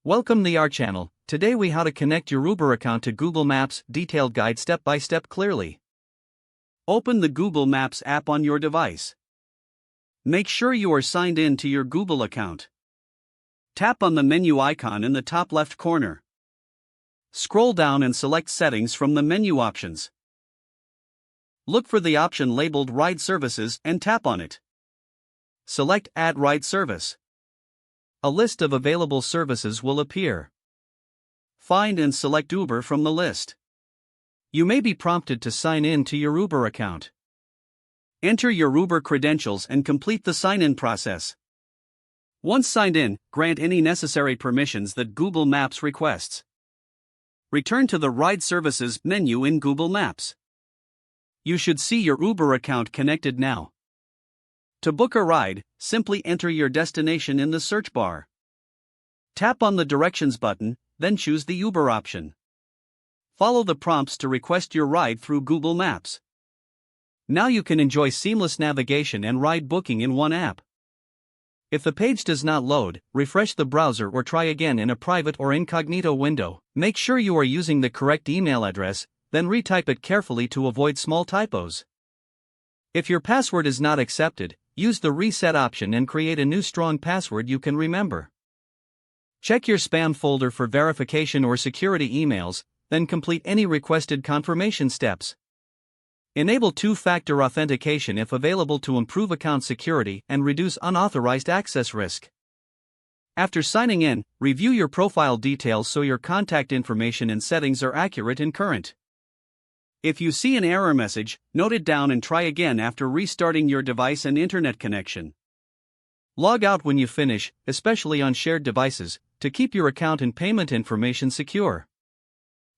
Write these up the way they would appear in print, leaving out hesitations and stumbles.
Welcome to our channel. Today we how to connect your Uber account to Google Maps, detailed guide step by step clearly. Open the Google Maps app on your device. Make sure you are signed in to your Google account. Tap on the menu icon in the top left corner. Scroll down and select Settings from the menu options. Look for the option labeled Ride Services and tap on it. Select Add Ride Service. A list of available services will appear. Find and select Uber from the list. You may be prompted to sign in to your Uber account. Enter your Uber credentials and complete the sign-in process. Once signed in, grant any necessary permissions that Google Maps requests. Return to the Ride Services menu in Google Maps. You should see your Uber account connected now. To book a ride, simply enter your destination in the search bar. Tap on the Directions button, then choose the Uber option. Follow the prompts to request your ride through Google Maps. Now you can enjoy seamless navigation and ride booking in one app. If the page does not load, refresh the browser or try again in a private or incognito window. Make sure you are using the correct email address, then retype it carefully to avoid small typos. If your password is not accepted, use the reset option and create a new strong password you can remember. Check your spam folder for verification or security emails, then complete any requested confirmation steps. Enable two-factor authentication if available to improve account security and reduce unauthorized access risk. After signing in, review your profile details so your contact information and settings are accurate and current. If you see an error message, note it down and try again after restarting your device and internet connection. Log out when you finish, especially on shared devices, to keep your account and payment information secure.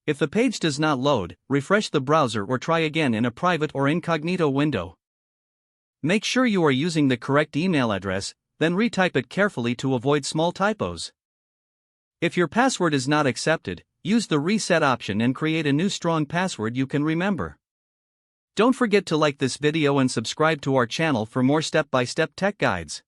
If the page does not load, refresh the browser or try again in a private or incognito window. Make sure you are using the correct email address, then retype it carefully to avoid small typos. If your password is not accepted, use the reset option and create a new strong password you can remember. Don't forget to like this video and subscribe to our channel for more step-by-step tech guides.